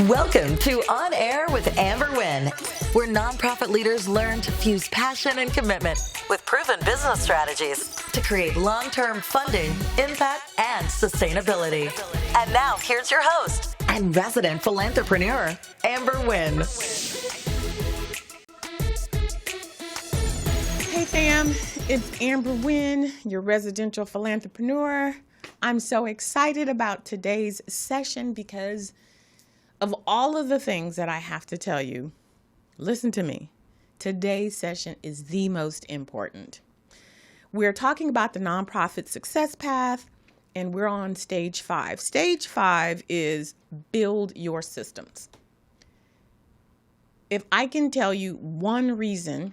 Welcome to On Air with Amber Wynn, where nonprofit leaders learn to fuse passion and commitment with proven business strategies to create long-term funding, impact, and sustainability. And now, here's your host and resident philanthrepreneur, Amber Wynn. Hey fam, it's Amber Wynn, your residential philanthrepreneur. I'm so excited about today's session because of all of the things that I have to tell you. Listen to me. Today's session is the most important. We're talking about the nonprofit success path, and we're on stage 5. Stage 5 is build your systems. If I can tell you one reason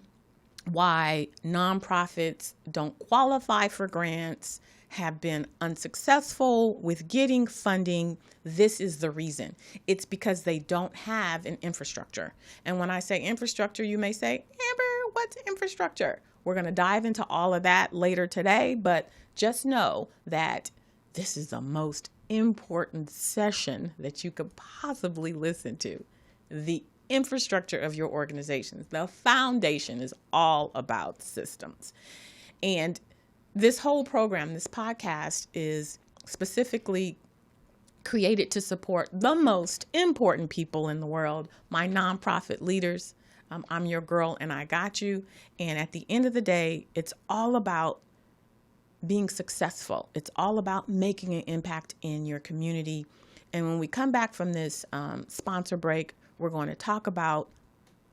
why nonprofits don't qualify for grants, have been unsuccessful with getting funding, this is the reason. It's because they don't have an infrastructure. And when I say infrastructure, you may say, Amber, what's infrastructure? We're going to dive into all of that later today, but just know that this is the most important session that you could possibly listen to. The infrastructure of your organizations. The foundation is all about systems. And this whole program, this podcast, is specifically created to support the most important people in the world, my nonprofit leaders. I'm your girl and I got you. And at the end of the day, it's all about being successful. It's all about making an impact in your community. And when we come back from this sponsor break, we're going to talk about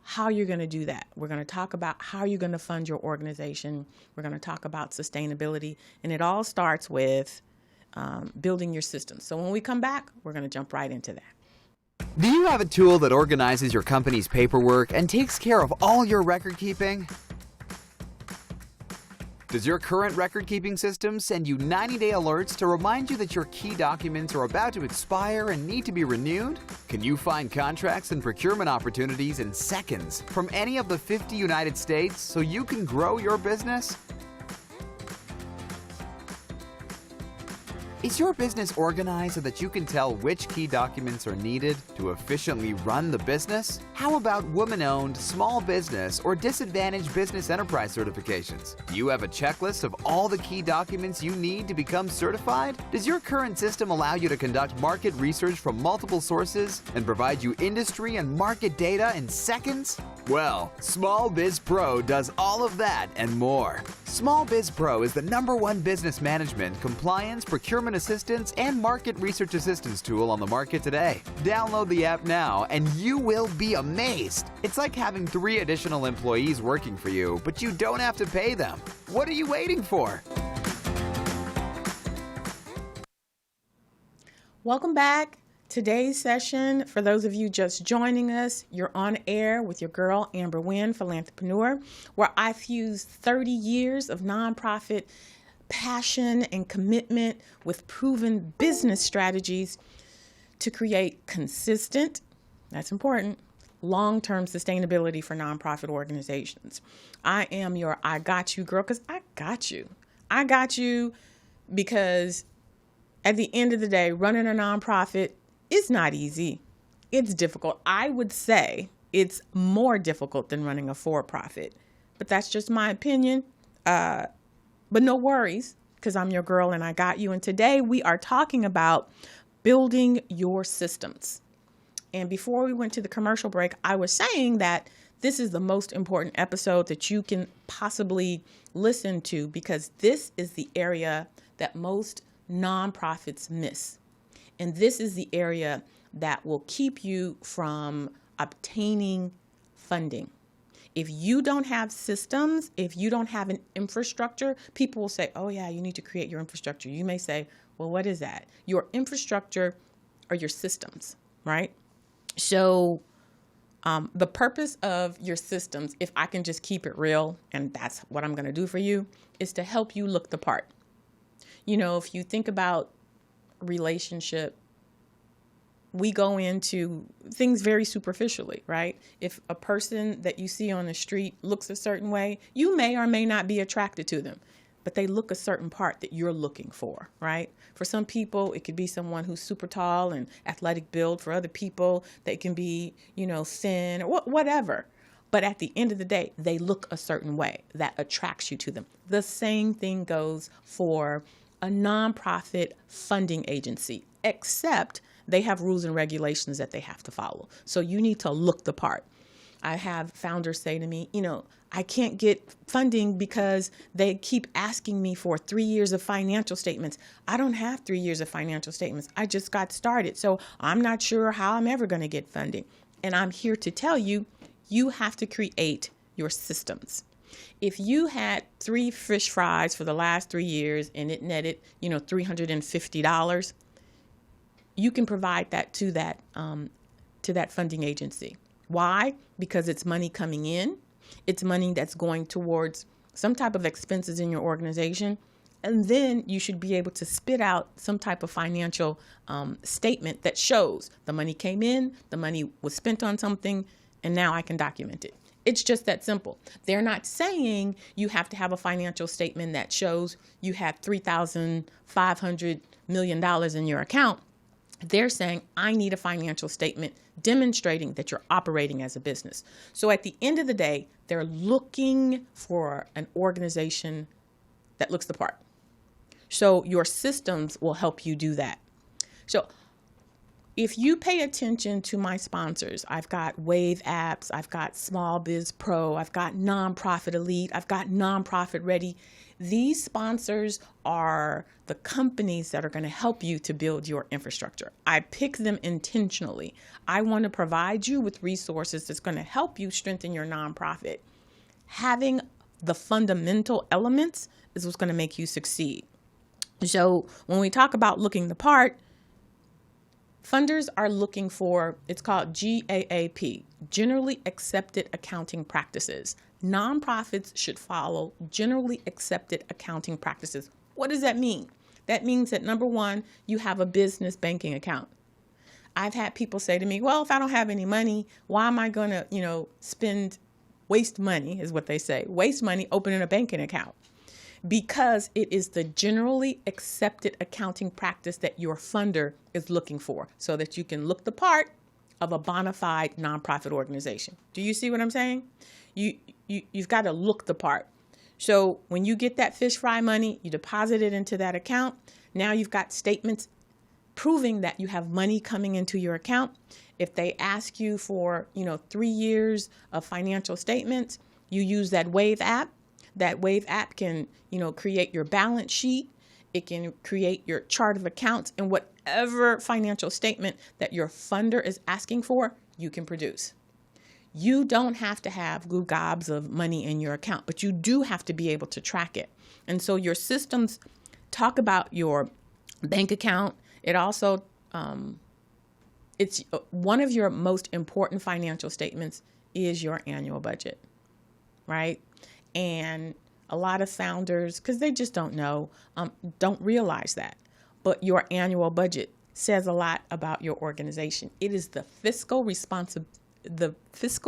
how you're going to do that. We're going to talk about how you're going to fund your organization. We're going to talk about sustainability. And it all starts with building your systems. So when we come back, we're going to jump right into that. Do you have a tool that organizes your company's paperwork and takes care of all your record keeping? Does your current record-keeping system send you 90-day alerts to remind you that your key documents are about to expire and need to be renewed? Can you find contracts and procurement opportunities in seconds from any of the 50 United States so you can grow your business? Is your business organized so that you can tell which key documents are needed to efficiently run the business? How about woman-owned, small business, or disadvantaged business enterprise certifications? Do you have a checklist of all the key documents you need to become certified? Does your current system allow you to conduct market research from multiple sources and provide you industry and market data in seconds? Well, Small Biz Pro does all of that and more. Small Biz Pro is the #1 business management, compliance, procurement assistance, and market research assistance tool on the market today. Download the app now and you will be amazed. It's like having 3 additional employees working for you, but you don't have to pay them. What are you waiting for? Welcome back. Today's session, for those of you just joining us, you're on air with your girl, Amber Wynn, Philanthrepreneur, where I fuse 30 years of nonprofit passion and commitment with proven business strategies to create consistent, that's important, long-term sustainability for nonprofit organizations. I am your I got you girl because I got you. I got you because at the end of the day, running a nonprofit is not easy. It's difficult. I would say it's more difficult than running a for-profit, but that's just my opinion. But no worries, because I'm your girl and I got you. And today we are talking about building your systems. And before we went to the commercial break, I was saying that this is the most important episode that you can possibly listen to because this is the area that most nonprofits miss. And this is the area that will keep you from obtaining funding. If you don't have systems, if you don't have an infrastructure, people will say, oh yeah, you need to create your infrastructure. You may say, well, what is that? Your infrastructure are your systems, right? So the purpose of your systems, if I can just keep it real, and that's what I'm going to do for you, is to help you look the part. You know, if you think about relationship, we go into things very superficially, right? If a person that you see on the street looks a certain way, you may or may not be attracted to them. but they look a certain part that you're looking for, right? For some people, it could be someone who's super tall and athletic build. For other people, they can be, thin or whatever. But at the end of the day, they look a certain way that attracts you to them. The same thing goes for a nonprofit funding agency, except they have rules and regulations that they have to follow. So you need to look the part. I have founders say to me, I can't get funding because they keep asking me for 3 years of financial statements. I don't have 3 years of financial statements. I just got started. So I'm not sure how I'm ever going to get funding. And I'm here to tell you, you have to create your systems. If you had 3 fish fries for the last 3 years and it netted, $350, you can provide that to that funding agency. Why? Because it's money coming in. It's money that's going towards some type of expenses in your organization. And then you should be able to spit out some type of financial statement that shows the money came in, the money was spent on something, and now I can document it. It's just that simple. They're not saying you have to have a financial statement that shows you had $3,500 million in your account. They're saying, I need a financial statement demonstrating that you're operating as a business. So at the end of the day, they're looking for an organization that looks the part. So your systems will help you do that. So if you pay attention to my sponsors, I've got WaveApps, I've got Small Biz Pro, I've got Nonprofit Elite, I've got Nonprofit Ready. These sponsors are the companies that are going to help you to build your infrastructure. I pick them intentionally. I want to provide you with resources that's going to help you strengthen your nonprofit. Having the fundamental elements is what's going to make you succeed. So when we talk about looking the part, funders are looking for, it's called GAAP, Generally Accepted Accounting Practices. Nonprofits should follow generally accepted accounting practices. What does that mean? That means that, number one, you have a business banking account. I've had people say to me, well, if I don't have any money, why am I going to, waste money, is what they say. Waste money opening a banking account. Because it is the generally accepted accounting practice that your funder is looking for, so that you can look the part of a bona fide nonprofit organization. Do you see what I'm saying? You've got to look the part. So when you get that fish fry money, you deposit it into that account. Now you've got statements proving that you have money coming into your account. If they ask you for, 3 years of financial statements, you use that Wave app. That Wave app can, create your balance sheet. It can create your chart of accounts, and whatever financial statement that your funder is asking for, you can produce. You don't have to have gobs of money in your account, but you do have to be able to track it. And so your systems talk about your bank account. It also, it's one of your most important financial statements is your annual budget, right? And a lot of founders, because they just don't know, don't realize that. But your annual budget says a lot about your organization. It is the fiscal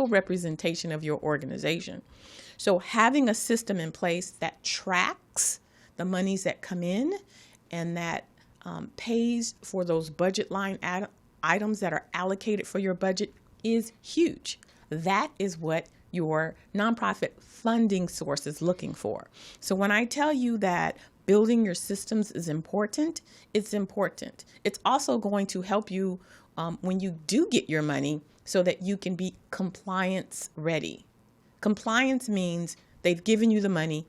representation of your organization. So having a system in place that tracks the monies that come in and that pays for those budget line items that are allocated for your budget is huge. That is what your nonprofit funding source is looking for. So when I tell you that building your systems is important, it's important. It's also going to help you when you do get your money so that you can be compliance ready. Compliance means they've given you the money,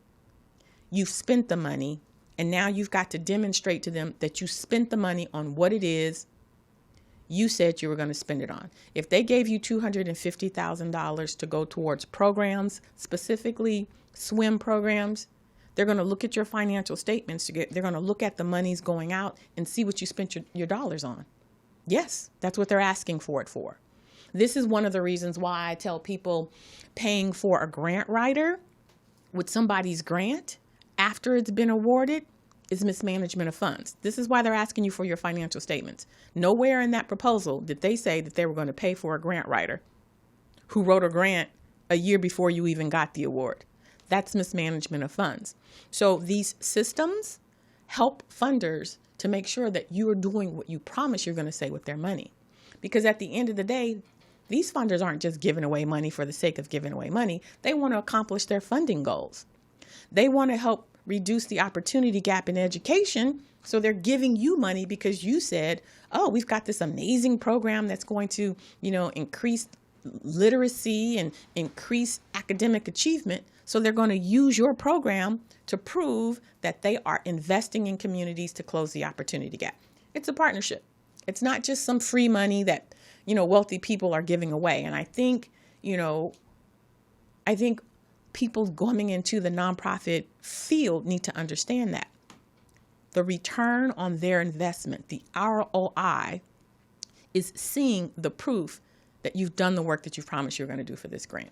you've spent the money, and now you've got to demonstrate to them that you spent the money on what it is you said you were going to spend it on. If they gave you $250,000 to go towards programs, specifically swim programs, they're going to look at your financial statements. They're going to look at the monies going out and see what you spent your dollars on. Yes, that's what they're asking for it for. This is one of the reasons why I tell people paying for a grant writer with somebody's grant after it's been awarded is mismanagement of funds. This is why they're asking you for your financial statements. Nowhere in that proposal did they say that they were going to pay for a grant writer who wrote a grant a year before you even got the award. That's mismanagement of funds. So these systems help funders to make sure that you are doing what you promise you're going to say with their money. Because at the end of the day, these funders aren't just giving away money for the sake of giving away money. They want to accomplish their funding goals. They want to help reduce the opportunity gap in education. So they're giving you money because you said, oh, we've got this amazing program that's going to, increase literacy and increase academic achievement. So they're going to use your program to prove that they are investing in communities to close the opportunity gap. It's a partnership. It's not just some free money that, wealthy people are giving away. And I think people going into the nonprofit field need to understand that. The return on their investment, the ROI, is seeing the proof that you've done the work that you promised you're going to do for this grant.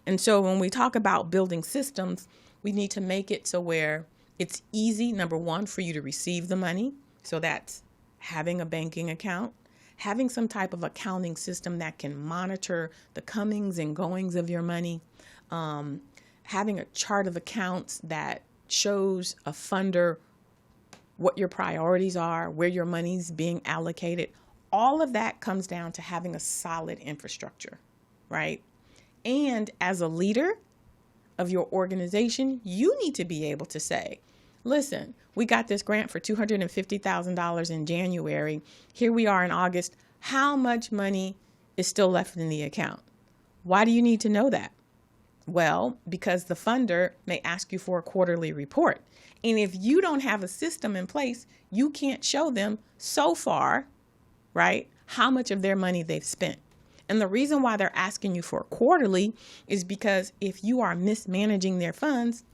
And so when we talk about building systems, we need to make it so where it's easy, number one, for you to receive the money. So that's having a banking account, having some type of accounting system that can monitor the comings and goings of your money, having a chart of accounts that shows a funder what your priorities are, where your money's being allocated. All of that comes down to having a solid infrastructure, right? And as a leader of your organization, you need to be able to say, listen, we got this grant for $250,000 in January. Here we are in August. How much money is still left in the account? Why do you need to know that? Well, because the funder may ask you for a quarterly report. And if you don't have a system in place, you can't show them so far, right, how much of their money they've spent. And the reason why they're asking you for a quarterly is because if you are mismanaging their funds,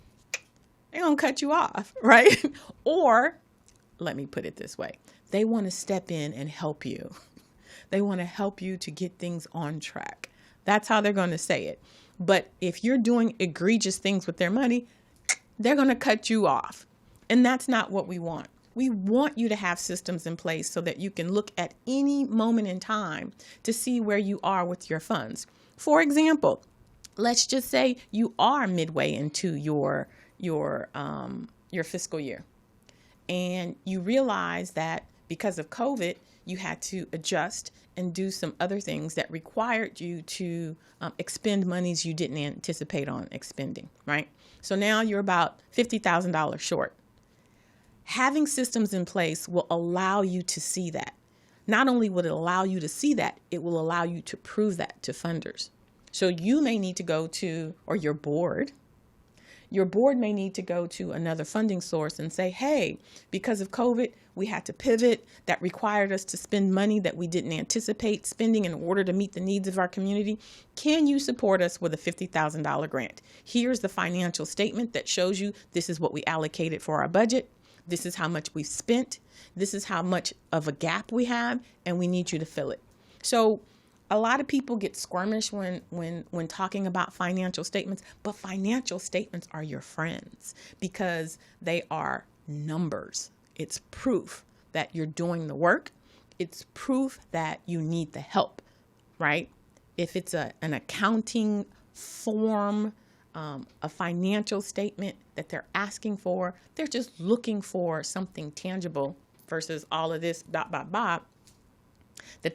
they're going to cut you off, right? Or, let me put it this way, they want to step in and help you. They want to help you to get things on track. That's how they're going to say it. But if you're doing egregious things with their money, they're going to cut you off. And that's not what we want. We want you to have systems in place so that you can look at any moment in time to see where you are with your funds. For example, let's just say you are midway into your fiscal year, and you realize that because of COVID, you had to adjust and do some other things that required you to expend monies you didn't anticipate on expending, right? So now you're about $50,000 short. Having systems in place will allow you to see that. Not only will it allow you to see that, it will allow you to prove that to funders. So you may need to go to, or your board may need to go to another funding source and say, hey, because of COVID, we had to pivot. That required us to spend money that we didn't anticipate spending in order to meet the needs of our community. Can you support us with a $50,000 grant? Here's the financial statement that shows you this is what we allocated for our budget. This is how much we've spent. This is how much of a gap we have, and we need you to fill it. So a lot of people get squirmish when talking about financial statements, but financial statements are your friends because they are numbers. It's proof that you're doing the work. It's proof that you need the help, right? If it's an accounting form, a financial statement that they're asking for, they're just looking for something tangible versus all of this that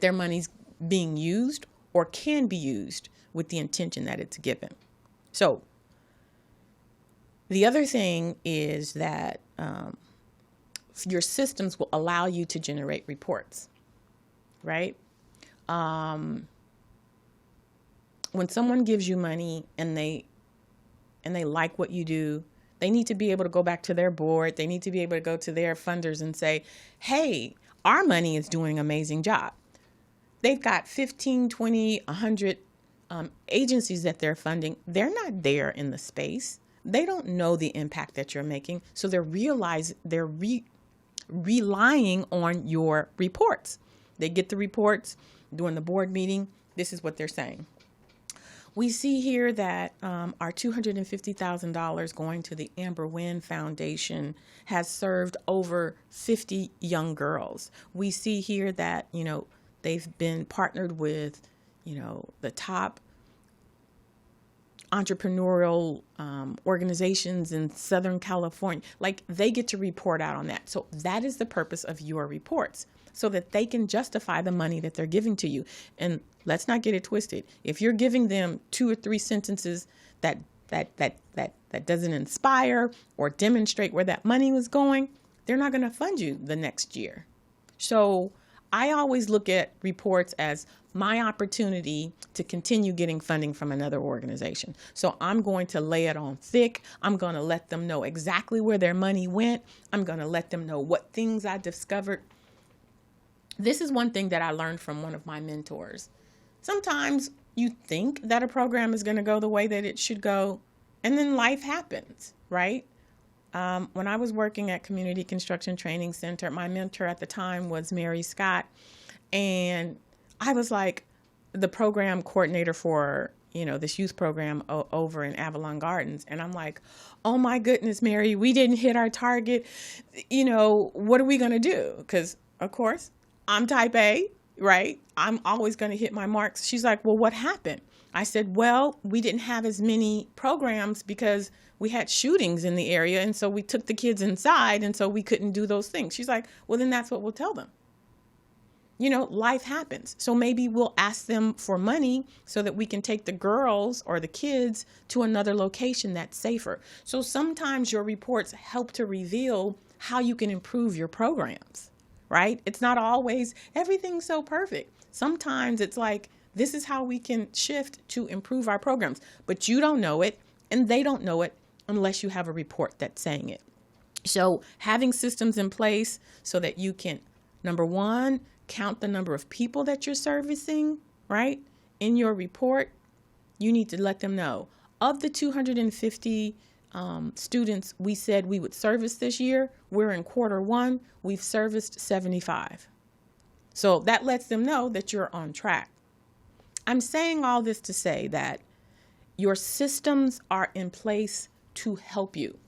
their money's being used or can be used with the intention that it's given. So the other thing is that your systems will allow you to generate reports, right? When someone gives you money and they like what you do, they need to be able to go back to their board. They need to be able to go to their funders and say, hey, our money is doing an amazing job. They've got 15, 20, 100 agencies that they're funding. They're not there in the space. They don't know the impact that you're making. So they're relying on your reports. They get the reports during the board meeting. This is what they're saying. We see here that our $250,000 going to the Amber Wynn Foundation has served over 50 young girls. We see here that, they've been partnered with, the top entrepreneurial organizations in Southern California. Like, they get to report out on that. So that is the purpose of your reports, so that they can justify the money that they're giving to you. And let's not get it twisted. If you're giving them 2 or 3 sentences that doesn't inspire or demonstrate where that money was going, they're not going to fund you the next year. So I always look at reports as my opportunity to continue getting funding from another organization. So I'm going to lay it on thick. I'm going to let them know exactly where their money went. I'm going to let them know what things I discovered. This is one thing that I learned from one of my mentors. Sometimes you think that a program is going to go the way that it should go, and then life happens, right? When I was working at Community Construction Training Center, my mentor at the time was Mary Scott, and I was like the program coordinator for, this youth program over in Avalon Gardens. And I'm like, oh my goodness, Mary, we didn't hit our target. What are we going to do? Because, of course, I'm type A, right? I'm always going to hit my marks. She's like, well, what happened? I said, well, we didn't have as many programs because we had shootings in the area. And so we took the kids inside, and so we couldn't do those things. She's like, well, then that's what we'll tell them. Life happens. So maybe we'll ask them for money so that we can take the girls or the kids to another location that's safer. So sometimes your reports help to reveal how you can improve your programs, right? It's not always everything's so perfect. Sometimes it's like, this is how we can shift to improve our programs, but you don't know it and they don't know it unless you have a report that's saying it. So having systems in place so that you can, number one, count the number of people that you're servicing, right? In your report, you need to let them know. Of the 250 students we said we would service this year, we're in Q1, we've serviced 75. So that lets them know that you're on track. I'm saying all this to say that your systems are in place to help you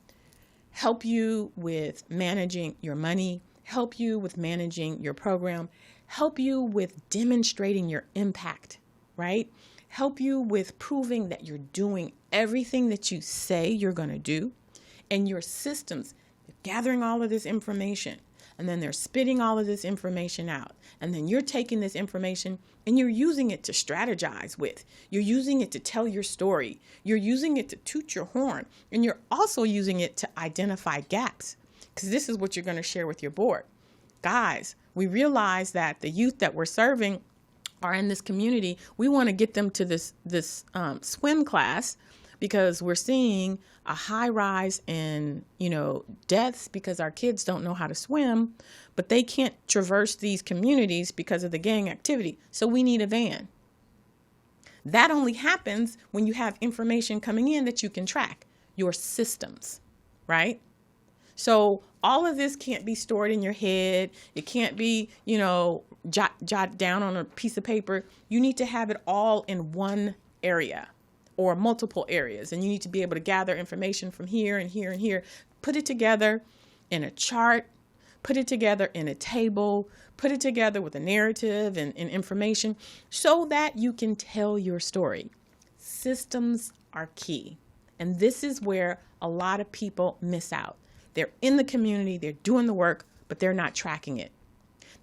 with managing your money, help you with managing your program, help you with demonstrating your impact, right? Help you with proving that you're doing everything that you say you're going to do. And your systems, gathering all of this information, and then they're spitting all of this information out. And then you're taking this information and you're using it to strategize with. You're using it to tell your story. You're using it to toot your horn. And you're also using it to identify gaps, because this is what you're going to share with your board. Guys, we realize that the youth that we're serving are in this community. We want to get them to this swim class, because we're seeing a high rise in, deaths because our kids don't know how to swim, but they can't traverse these communities because of the gang activity. So we need a van. That only happens when you have information coming in that you can track, your systems, right? So all of this can't be stored in your head. It can't be, jot down on a piece of paper. You need to have it all in one area or multiple areas. And you need to be able to gather information from here and here and here, put it together in a chart, put it together in a table, put it together with a narrative and information so that you can tell your story. Systems are key. And this is where a lot of people miss out. They're in the community, they're doing the work, but they're not tracking it.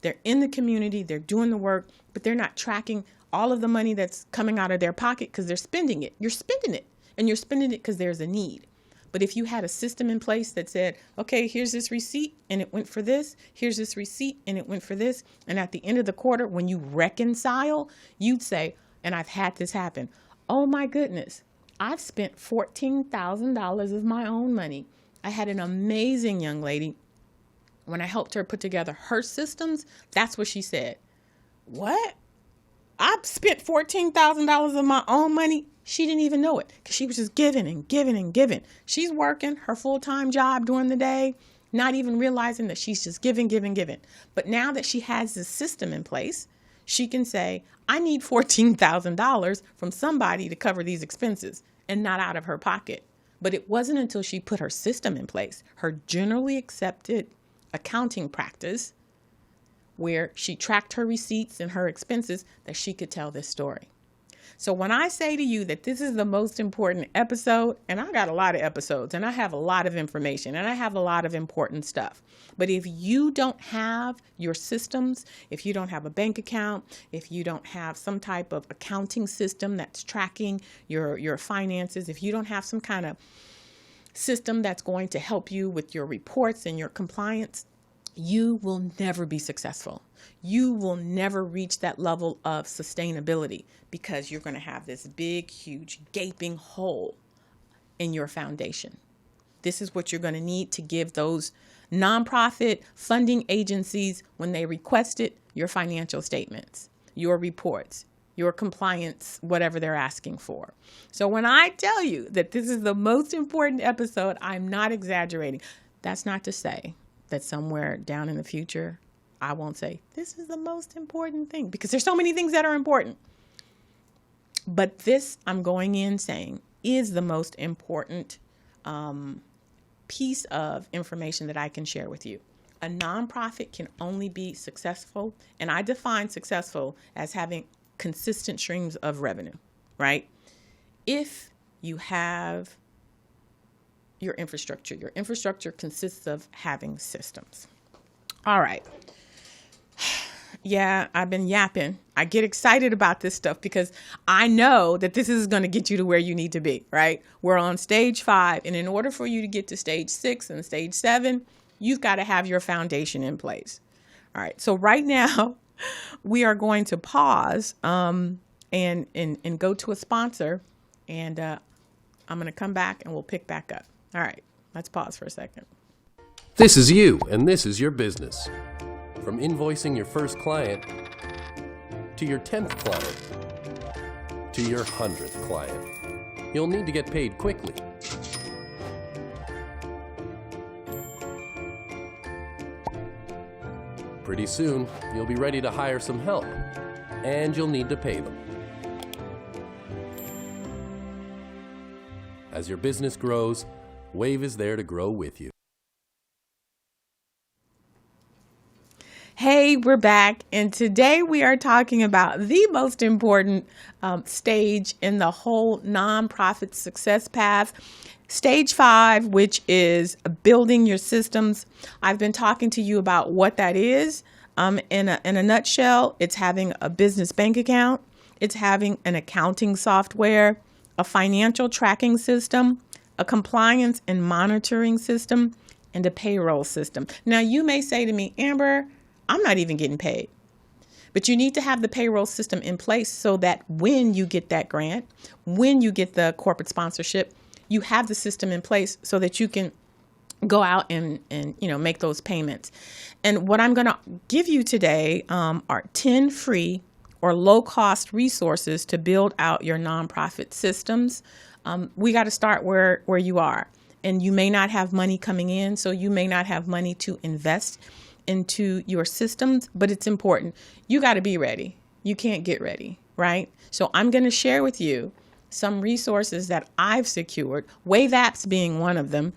They're in the community, they're doing the work, but they're not tracking all of the money that's coming out of their pocket because they're spending it. You're spending it, and you're spending it because there's a need. But if you had a system in place that said, okay, here's this receipt and it went for this, here's this receipt and it went for this, and at the end of the quarter, when you reconcile, you'd say, and I've had this happen, oh my goodness, I've spent $14,000 of my own money. I had an amazing young lady. When I helped her put together her systems, that's what she said. What? I spent $14,000 of my own money. She didn't even know it because she was just giving and giving and giving. She's working her full-time job during the day, not even realizing that she's just giving. But now that she has this system in place, she can say, I need $14,000 from somebody to cover these expenses, and not out of her pocket. But it wasn't until she put her system in place, her generally accepted accounting practice, where she tracked her receipts and her expenses, that she could tell this story. So when I say to you that this is the most important episode, and I got a lot of episodes and I have a lot of information and I have a lot of important stuff, but if you don't have your systems, if you don't have a bank account, if you don't have some type of accounting system that's tracking your finances, if you don't have some kind of system that's going to help you with your reports and your compliance, you will never be successful. You will never reach that level of sustainability because you're going to have this big, huge, gaping hole in your foundation. This is what you're going to need to give those nonprofit funding agencies, when they request it, your financial statements, your reports, your compliance, whatever they're asking for. So when I tell you that this is the most important episode, I'm not exaggerating. That's not to say that somewhere down in the future, I won't say this is the most important thing, because there's so many things that are important. But this, I'm going in saying, is the most important piece of information that I can share with you. A nonprofit can only be successful, and I define successful as having consistent streams of revenue, right? If you have your infrastructure. Your infrastructure consists of having systems. All right. Yeah, I've been yapping. I get excited about this stuff because I know that this is going to get you to where you need to be, right? We're on stage 5, and in order for you to get to stage 6 and stage 7, you've got to have your foundation in place. All right. So right now, we are going to pause and go to a sponsor, and I'm going to come back and we'll pick back up. All right, let's pause for a second. This is you, and this is your business. From invoicing your first client, to your 10th client, to your 100th client, you'll need to get paid quickly. Pretty soon, you'll be ready to hire some help, and you'll need to pay them. As your business grows, Wave is there to grow with you. Hey, we're back, and today we are talking about the most important stage in the whole nonprofit success path. Stage 5, which is building your systems. I've been talking to you about what that is. In a nutshell, it's having a business bank account. It's having an accounting software, a financial tracking system, a compliance and monitoring system, and a payroll system. Now, you may say to me, Amber, I'm not even getting paid. But you need to have the payroll system in place so that when you get that grant, when you get the corporate sponsorship, you have the system in place so that you can go out and make those payments. And what I'm going to give you today are 10 free or low-cost resources to build out your nonprofit systems. We got to start where you are. And you may not have money coming in, so you may not have money to invest into your systems, but it's important. You got to be ready. You can't get ready, right? So I'm going to share with you some resources that I've secured, WaveApps being one of them.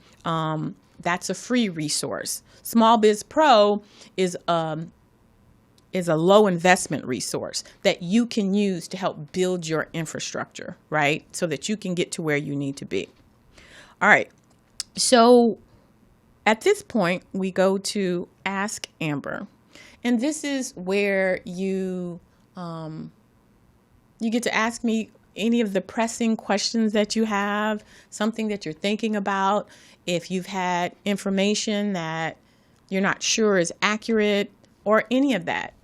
That's a free resource. Small Biz Pro is a low investment resource that you can use to help build your infrastructure, right? So that you can get to where you need to be. All right. So at this point, we go to Ask Amber. And this is where you get to ask me any of the pressing questions that you have, something that you're thinking about. If you've had information that you're not sure is accurate or any of that,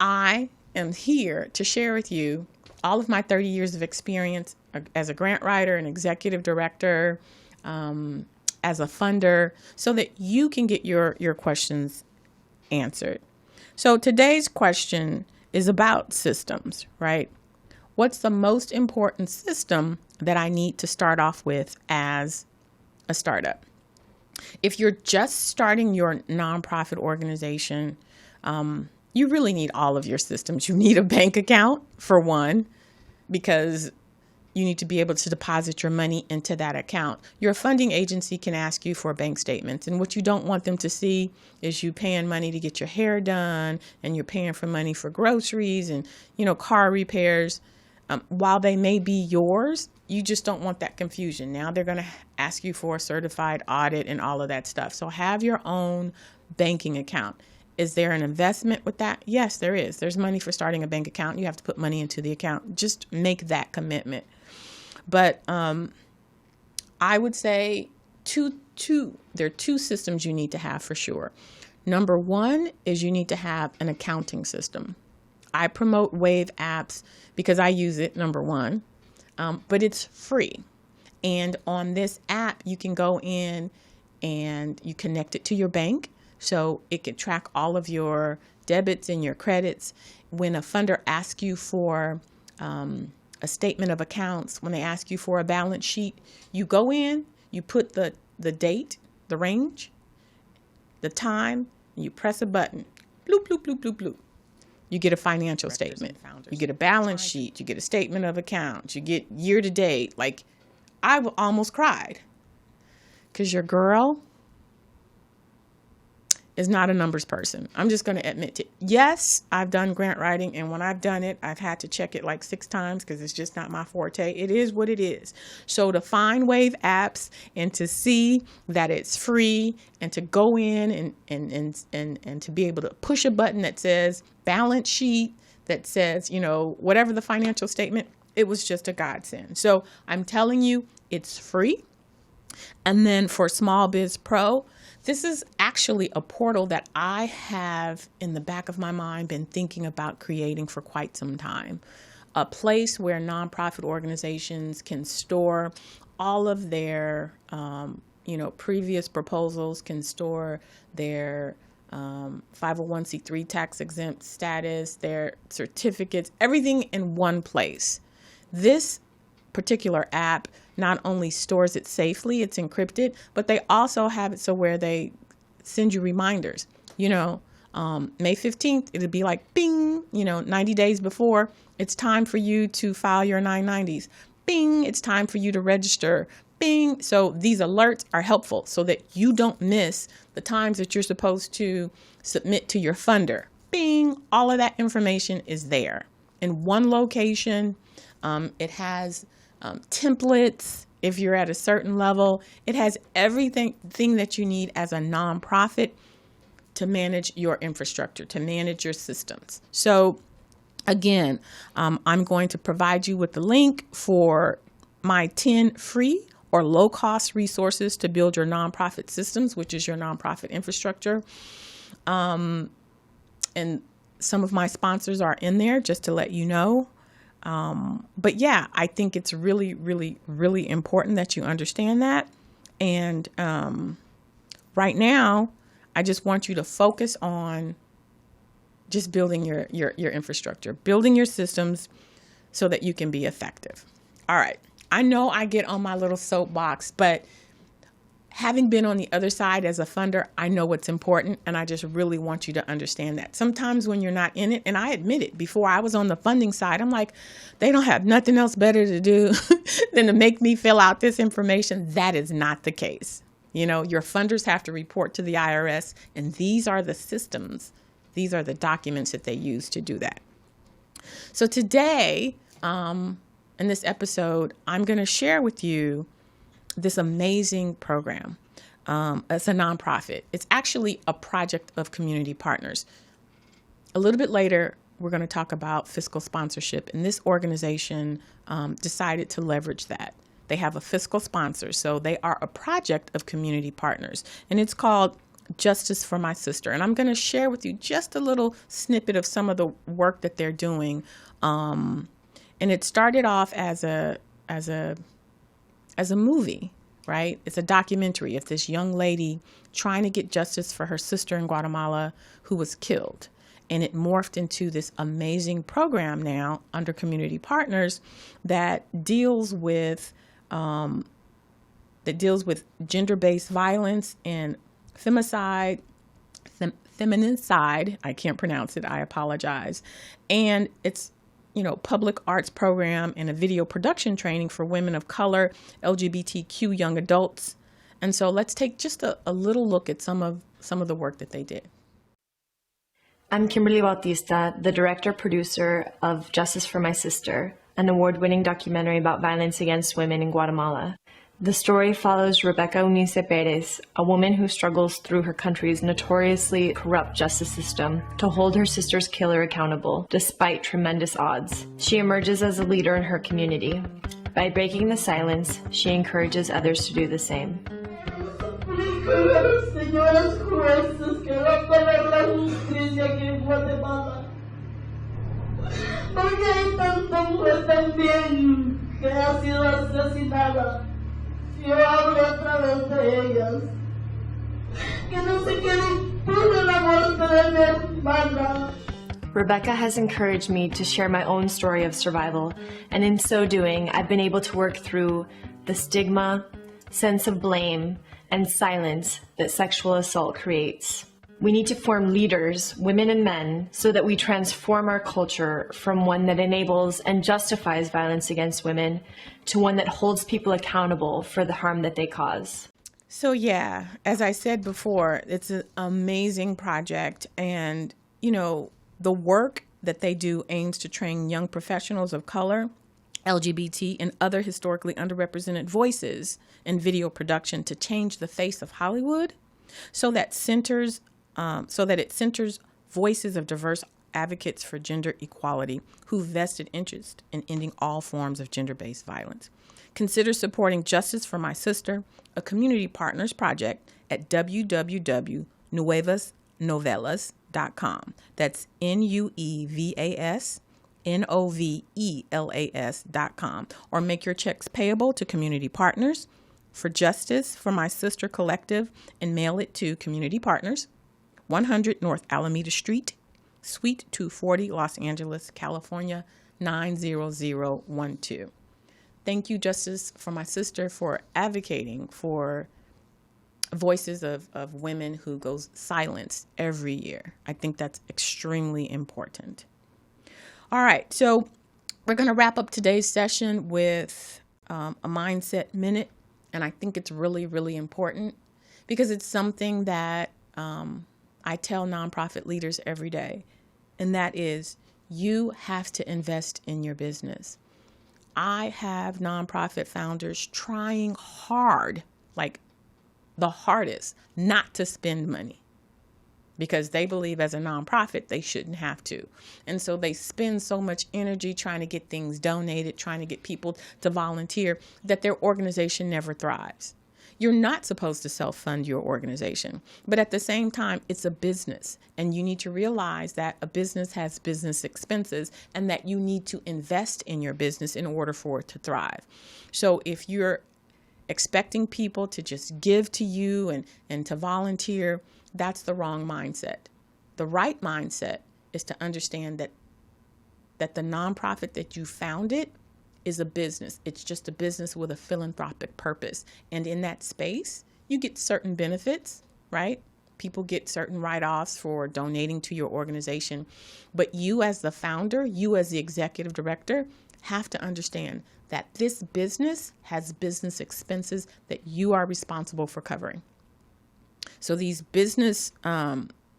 I am here to share with you all of my 30 years of experience as a grant writer, an executive director, as a funder, so that you can get your questions answered. So today's question is about systems, right? What's the most important system that I need to start off with as a startup? If you're just starting your nonprofit organization, you really need all of your systems. You need a bank account, for one, because you need to be able to deposit your money into that account. Your funding agency can ask you for bank statements. And what you don't want them to see is you paying money to get your hair done, and you're paying for money for groceries and, car repairs. while they may be yours, you just don't want that confusion. Now they're going to ask you for a certified audit and all of that stuff. So have your own banking account. Is there an investment with that? Yes, there is. There's money for starting a bank account. You have to put money into the account. Just make that commitment. But I would say there are two systems you need to have for sure. Number one is you need to have an accounting system. I promote WaveApps because I use it, number one, but it's free. And on this app, you can go in and you connect it to your bank. So it can track all of your debits and your credits. When a funder asks you for a statement of accounts, when they ask you for a balance sheet, you go in, you put the date, the range, the time, and you press a button. Bloop, bloop, bloop, bloop, bloop. You get a financial statement. You get a balance sheet. You get a statement of accounts. You get year to date. Like, I almost cried because your girl is not a numbers person. I'm just going to admit it. Yes, I've done grant writing, and when I've done it, I've had to check it like 6 times because it's just not my forte. It is what it is. So to find WaveApps and to see that it's free and to go in and to be able to push a button that says balance sheet, that says, whatever the financial statement, it was just a godsend. So I'm telling you, it's free. And then for Small Biz Pro, this is actually a portal that I have in the back of my mind been thinking about creating for quite some time. A place where nonprofit organizations can store all of their, previous proposals, can store their 501c3 tax exempt status, their certificates, everything in one place. This particular app not only stores it safely, it's encrypted, but they also have it so where they send you reminders. May 15th, it'll be like, bing, 90 days before, it's time for you to file your 990s. Bing, it's time for you to register. Bing. So these alerts are helpful so that you don't miss the times that you're supposed to submit to your funder. Bing, all of that information is there in one location. It has templates if you're at a certain level. It has everything that you need as a nonprofit to manage your infrastructure, to manage your systems. So again, I'm going to provide you with the link for my 10 free or low cost resources to build your nonprofit systems, which is your nonprofit infrastructure. And some of my sponsors are in there just to let you know. But yeah, I think it's really, really, really important that you understand that. And right now, I just want you to focus on just building your infrastructure, building your systems so that you can be effective. All right. I know I get on my little soapbox, but having been on the other side as a funder, I know what's important, and I just really want you to understand that. Sometimes when you're not in it, and I admit it, before I was on the funding side, I'm like, they don't have nothing else better to do than to make me fill out this information. That is not the case. Your funders have to report to the IRS, and these are the systems. These are the documents that they use to do that. So today, in this episode, I'm going to share with you this amazing program. It's a nonprofit. It's actually a project of community partners. A little bit later, we're going to talk about fiscal sponsorship, and this organization decided to leverage that. They have a fiscal sponsor, so they are a project of community partners, and it's called Justice for My Sister. And I'm going to share with you just a little snippet of some of the work that they're doing. And it started off as a movie, right? It's a documentary of this young lady trying to get justice for her sister in Guatemala who was killed. And it morphed into this amazing program now under community partners that deals with gender-based violence and feminicide. I can't pronounce it. I apologize. And it's public arts program and a video production training for women of color, LGBTQ young adults. And so let's take just a little look at some of the work that they did. I'm Kimberly Bautista, the director-producer of Justice for My Sister, an award-winning documentary about violence against women in Guatemala. The story follows Rebecca Unice Perez, a woman who struggles through her country's notoriously corrupt justice system to hold her sister's killer accountable, despite tremendous odds. She emerges as a leader in her community. By breaking the silence, she encourages others to do the same. Señoras jueces, que va a pagar la justicia aquí en Guatemala. Porque hay tanta mujer también que ha sido asesinada. Yo hablo a través de ellas. Que no se queden por la muerte de mi hermana. Rebecca has encouraged me to share my own story of survival, and in so doing, I've been able to work through the stigma, sense of blame, and silence that sexual assault creates. We need to form leaders, women and men, so that we transform our culture from one that enables and justifies violence against women to one that holds people accountable for the harm that they cause. So yeah, as I said before, it's an amazing project, and you know, the work that they do aims to train young professionals of color, LGBT, and other historically underrepresented voices in video production to change the face of Hollywood, so that it centers voices of diverse advocates for gender equality who vested interest in ending all forms of gender-based violence. Consider supporting Justice for My Sister, a community partners project, at www.nuevasnovelas.com. That's NUEVASNOVELAS.com. Or make your checks payable to community partners for Justice for My Sister Collective and mail it to Community Partners, 100 North Alameda Street, Suite 240, Los Angeles, California, 90012. Thank you, Justice for My Sister, for advocating for voices of women who goes silenced every year. I think that's extremely important. All right, so we're going to wrap up today's session with a mindset minute, and I think it's really, really important because it's something that I tell nonprofit leaders every day, and that is you have to invest in your business. I have nonprofit founders trying hard, like the hardest, not to spend money because they believe as a nonprofit they shouldn't have to. And so they spend so much energy trying to get things donated, trying to get people to volunteer, that their organization never thrives. You're not supposed to self-fund your organization, but at the same time, it's a business, and you need to realize that a business has business expenses and that you need to invest in your business in order for it to thrive. So if you're expecting people to just give to you and to volunteer, that's the wrong mindset. The right mindset is to understand that the nonprofit that you founded is a business. It's just a business with a philanthropic purpose. And in that space, you get certain benefits, right? People get certain write-offs for donating to your organization. But you as the founder, you as the executive director, have to understand that this business has business expenses that you are responsible for covering. So these business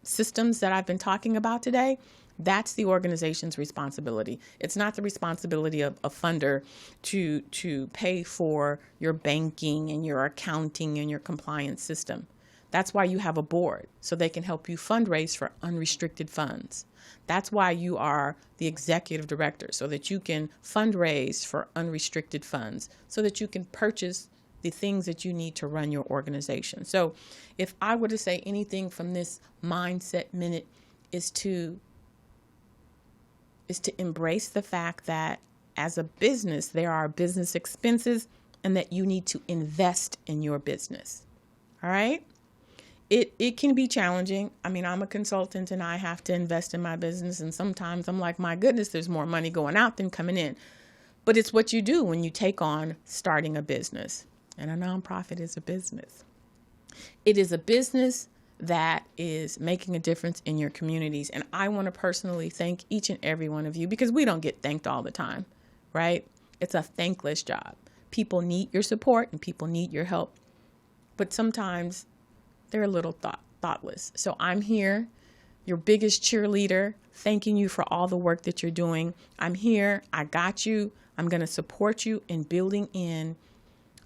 systems that I've been talking about today, that's the organization's responsibility. It's not the responsibility of a funder to pay for your banking and your accounting and your compliance system. That's why you have a board, so they can help you fundraise for unrestricted funds. That's why you are the executive director, so that you can fundraise for unrestricted funds, so that you can purchase the things that you need to run your organization. So if I were to say anything from this mindset minute is to embrace the fact that as a business, there are business expenses and that you need to invest in your business. All right? It can be challenging. I mean, I'm a consultant and I have to invest in my business. And sometimes I'm like, my goodness, there's more money going out than coming in. But it's what you do when you take on starting a business. And a nonprofit is a business. It is a business that is making a difference in your communities. And I want to personally thank each and every one of you, because we don't get thanked all the time, right? It's a thankless job. People need your support and people need your help. But sometimes they're a little thoughtless. So I'm here, your biggest cheerleader, thanking you for all the work that you're doing. I'm here. I got you. I'm going to support you in building in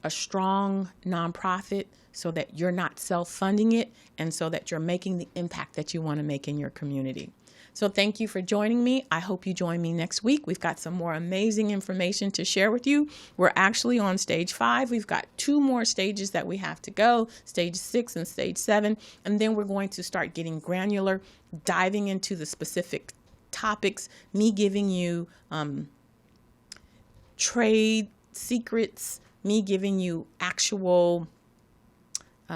a strong nonprofit so that you're not self-funding it and so that you're making the impact that you want to make in your community. So thank you for joining me. I hope you join me next week. We've got some more amazing information to share with you. We're actually on stage 5. We've got 2 more stages that we have to go, stage 6 and stage 7. And then we're going to start getting granular, diving into the specific topics, me giving you trade secrets, me giving you actual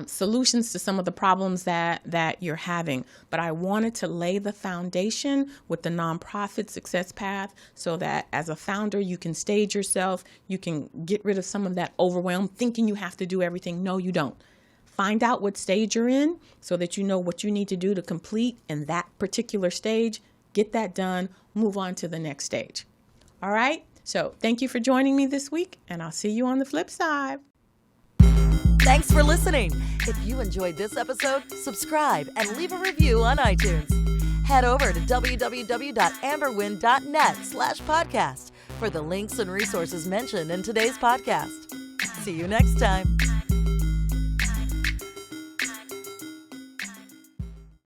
solutions to some of the problems that you're having. But I wanted to lay the foundation with the nonprofit success path so that as a founder, you can stage yourself, you can get rid of some of that overwhelm, thinking you have to do everything. No, you don't. Find out what stage you're in so that you know what you need to do to complete in that particular stage. Get that done, move on to the next stage. All right? So thank you for joining me this week, and I'll see you on the flip side. Thanks for listening. If you enjoyed this episode, subscribe and leave a review on iTunes. Head over to www.amberwynn.net/podcast for the links and resources mentioned in today's podcast. See you next time.